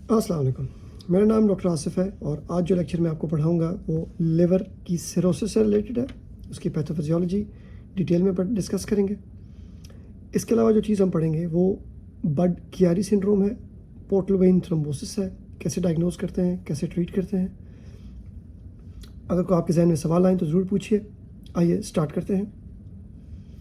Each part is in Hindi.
अस्सलाम वालेकुम। मेरा नाम डॉक्टर आसिफ है और आज जो लेक्चर मैं आपको पढ़ाऊँगा वो लिवर की सिरोसिस से रिलेटेड है। उसकी पैथोफिजियोलॉजी डिटेल में डिस्कस करेंगे। इसके अलावा जो चीज़ हम पढ़ेंगे वो बड कियारी सिंड्रोम है, पोर्टल वेन थ्रोम्बोसिस है, कैसे डायग्नोज करते हैं, कैसे ट्रीट करते हैं। अगर कोई आपके जहन में सवाल आए तो ज़रूर पूछिए। आइए स्टार्ट करते हैं।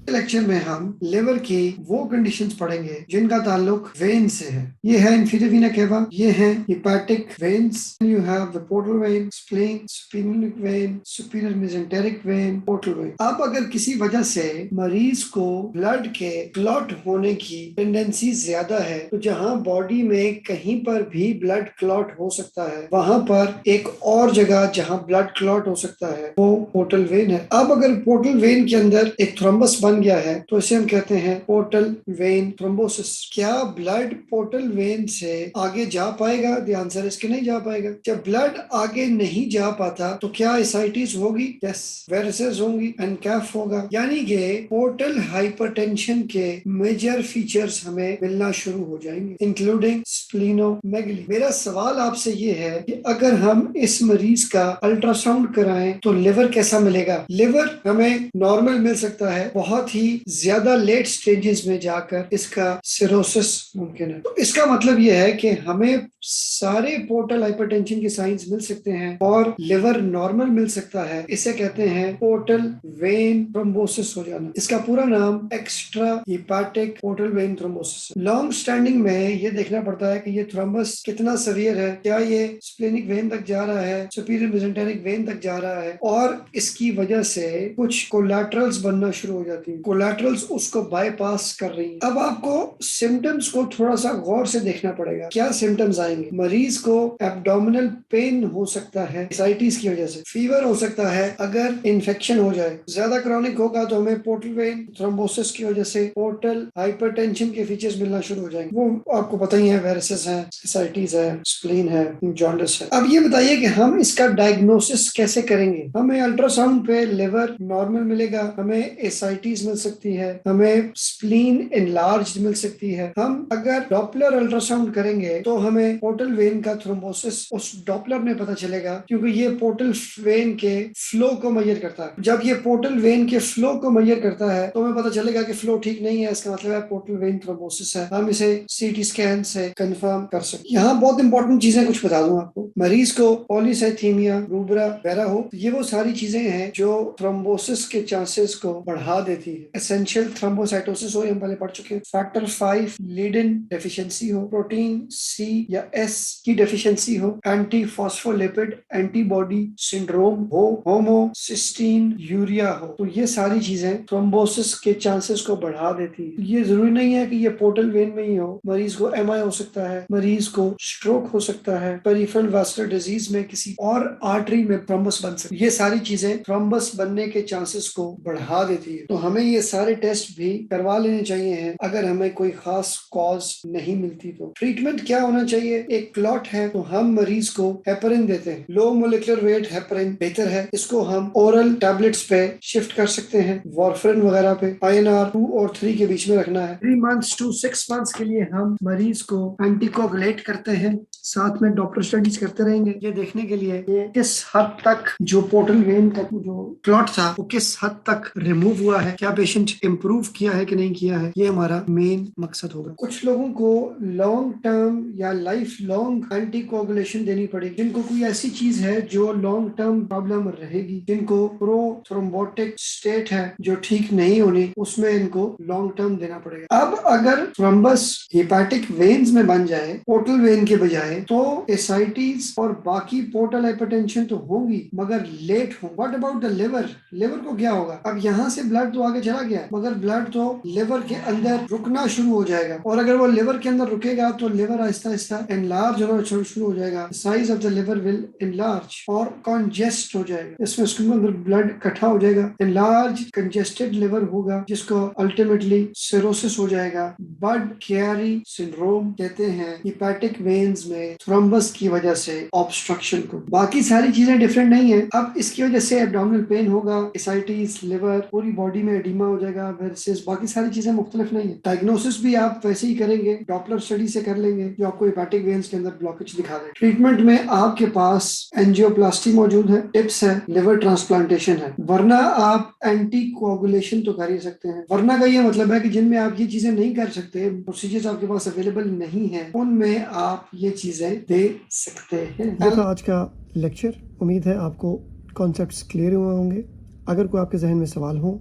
लेक्चर में हम लिवर की वो कंडीशंस पढ़ेंगे जिनका ताल्लुक वेन से है। ये है इंफीरियर वेना केवा, ये है hepatic veins, you have the portal vein, spleen, splenic when, superior mesenteric when, portal vein. अब अगर किसी वजह से मरीज को ब्लड के क्लॉट होने की टेंडेंसी ज्यादा है तो जहां बॉडी में कहीं पर भी ब्लड क्लॉट हो सकता है, वहां पर एक और जगह जहां ब्लड क्लॉट हो सकता है वो पोर्टल वेन है। अब अगर पोर्टल वेन के अंदर एक थ्रोम्बस बन गया है तो इसे हम कहते हैं पोर्टल वेन थ्रोम्बोसिस। क्या ब्लड पोर्टल वेन से आगे जा पाएगा? द आंसर इसके नहीं जा पाएगा। जब ब्लड आगे नहीं जा पाता तो क्या एसाइटिस होगी? यस, वेरिसेस होंगी, एनकैफ होगा। यानी कि पोर्टल हाइपरटेंशन के मेजर फीचर्स हमें मिलना शुरू हो जाएंगे, इंक्लूडिंग स्प्लीनोमेगली। मेरा सवाल आपसे ये है कि अगर हम इस मरीज का अल्ट्रासाउंड कराएं तो लिवर कैसा मिलेगा? लिवर हमें नॉर्मल मिल सकता है, बहुत ही ज्यादा लेट स्टेजेस में जाकर इसका सिरोसिस मुमकिन है। तो इसका मतलब यह है कि हमें सारे पोर्टल हाइपरटेंशन के साइंस मिल सकते हैं और लिवर नॉर्मल मिल सकता है। इसे कहते हैं पोर्टल वेन थ्रोम्बोसिस हो जाना। इसका पूरा नाम extra hepatic portal vein thrombosis. Long standing में ये देखना पड़ता है कि ये थ्रोम्बस कितना सीवियर है, क्या ये स्प्लेनिक वेन तक जा रहा है, सुपीरियर मेसेंटेरिक वेन तक जा रहा है, और इसकी वजह से कुछ कोलैटरल्स बनना शुरू हो जाती है। कोलैटरल्स उसको बाईपास कर रही है। अब आपको सिम्टम्स को थोड़ा सा गौर से देखना पड़ेगा। क्या सिम्टम्स आएंगे? मरीज को एब्डोमिनल पेन हो सकता है एसाइटिस की वजह से, फीवर हो सकता है अगर इन्फेक्शन हो जाए, ज्यादा क्रॉनिक होगा तो हमें पोर्टल वेन थ्रोम्बोसिस की वजह से पोर्टल हाइपरटेंशन के फीचर्स मिलना शुरू हो जाएंगे। वो आपको पता ही है, वेरिसेस है, एसाइटिस है, स्प्लीन है, जॉन्डिस है। अब ये बताइए कि हम इसका डायग्नोसिस कैसे करेंगे? हमें अल्ट्रासाउंड पे लिवर नॉर्मल मिलेगा, हमें एसाइटिस मिल सकती है, हमें स्प्लीन एनलार्ज्ड मिल सकती है। हम अगर डॉपलर अल्ट्रासाउंड करेंगे तो हमें पोर्टल वेन का थ्रोम्बोसिस उस डॉपलर में पता चलेगा, क्योंकि ये पोर्टल वेन के फ्लो को मेजर करता है। जब ये पोर्टल वेन के फ्लो को मेजर करता है तो हमें पता चलेगा कि फ्लो ठीक नहीं है, इसका मतलब है पोर्टल वेन थ्रोम्बोसिस है। हम इसे सीटी स्कैन से कंफर्म कर सकते हैं। यहाँ बहुत इंपॉर्टेंट चीजें कुछ बता दूं आपको। मरीज को पॉलीसाइथीमिया, रूबरा वगैरह हो, ये वो सारी चीजें हैं जो थ्रोम्बोसिस के चांसेस को बढ़ा देती है। एसेंशियल थ्रोम्बोसाइटोसिस हो, हम पहले पढ़ चुके हैं। फैक्टर 5 लीडिन डेफिशिएंसी हो, प्रोटीन सी या एस की डेफिशिएंसी हो, एंटी फॉस्फोलिपिड एंटीबॉडी सिंड्रोम हो, होमोसिस्टीन यूरिया हो, तो ये सारी चीजें थ्रोम्बोसिस के चांसेस को बढ़ा देती है। ये जरूरी नहीं है कि ये पोर्टल वेन में ही हो, मरीज को एमआई हो सकता है, मरीज को स्ट्रोक हो सकता है, पेरिफेरल वास्कुलर डिजीज में किसी और आर्टरी में थ्रोम्बस बन सकती है। ये सारी चीजें थ्रोम्बस बनने के चांसेस को बढ़ा देती है। तो हमें ये सारे टेस्ट भी करवा लेने चाहिए हैं अगर हमें कोई खास कॉज नहीं मिलती तो। ट्रीटमेंट क्या होना चाहिए? एक क्लॉट है तो हम मरीज को हेपरिन देते हैं। लो मोलिकुलर वेट हेपरिन बेहतर है, इसको हम ओरल टैबलेट्स पे शिफ्ट कर सकते हैं, वारफरिन वगैरह पे। INR 2 और 3 के बीच में रखना है। 3 मंथ्स टू 6 मंथ्स के लिए हम मरीज को एंटीकोगुलेट करते हैं, साथ में डॉक्टर स्टडीज करते रहेंगे ये देखने के लिए ये किस हद तक जो पोर्टल वेन का जो क्लॉट था वो किस हद तक रिमूव हुआ है, क्या पेशेंट इम्प्रूव किया है कि नहीं किया है, ये हमारा मेन मकसद होगा। कुछ लोगों को लॉन्ग टर्म या लाइफ लॉन्ग एंटीकोगुलेशन देनी पड़ेगी, जिनको कोई ऐसी चीज है जो लॉन्ग टर्म प्रॉब्लम रहेगी, जिनको प्रो थ्रोम्बोटिक स्टेट है जो ठीक नहीं होनी, उसमें इनको लॉन्ग टर्म देना पड़ेगा। अब अगर थ्रोम्बस हेपेटिक वेन्स में बन जाए पोर्टल वेन के बजाय तो एसाइटिस और बाकी पोर्टल हाइपरटेंशन तो होगी मगर लेट हो। What about the liver? Liver को क्या होगा? अब यहाँ से ब्लड तो आगे चला गया मगर ब्लड तो लिवर के अंदर रुकना शुरू हो जाएगा, और अगर वो लिवर के अंदर रुकेगा तो लिवर आहिस्ता आहिस्ता एनलार्ज होना शुरू हो जाएगा, size of the liver will enlarge और कॉन्जेस्ट हो जाएगा। इसमें उसके अंदर ब्लड इकट्ठा हो जाएगा, एनलार्ज कंजेस्टेड लिवर होगा जिसको अल्टीमेटली सिरोसिस हो जाएगा। बड कियारी सिंड्रोम कहते हैं। हेपेटिक वेन्स में में थ्रोम्बस की वजह से ऑब्स्ट्रक्शन को। बाकी सारी चीजें डिफरेंट नहीं है। अब इसकी वजह से एब्डोमिनल पेन होगा, एसाइटिस, लिवर, पूरी बॉडी में एडिमा हो जाएगा, वेरिसेस, बाकी सारी चीजें मुख्तलिफ नहीं है। डायग्नोसिस भी आप वैसे ही करेंगे, डॉपलर स्टडी से कर लेंगे जो आपको हेपेटिक वेन्स के अंदर ब्लॉकेज दिखा दे। ट्रीटमेंट में आपके पास एंजियोप्लास्टी मौजूद है, टिप्स है, लिवर ट्रांसप्लांटेशन है, वरना आप एंटी कोगुलेशन तो कर ही सकते हैं। वरना का ये मतलब है कि जिनमें आप ये चीजें नहीं कर सकते, प्रोसीजर्स आपके पास अवेलेबल नहीं है, उनमें आप ये चीजें दे सकते हैं। ये था आज का लेक्चर। उम्मीद है आपको कॉन्सेप्ट्स क्लियर हुए होंगे। अगर कोई आपके जहन में सवाल हो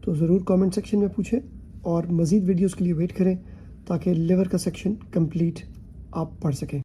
तो ज़रूर कमेंट सेक्शन में पूछें और मज़ीद वीडियोस के लिए वेट करें ताकि लिवर का सेक्शन कंप्लीट आप पढ़ सकें।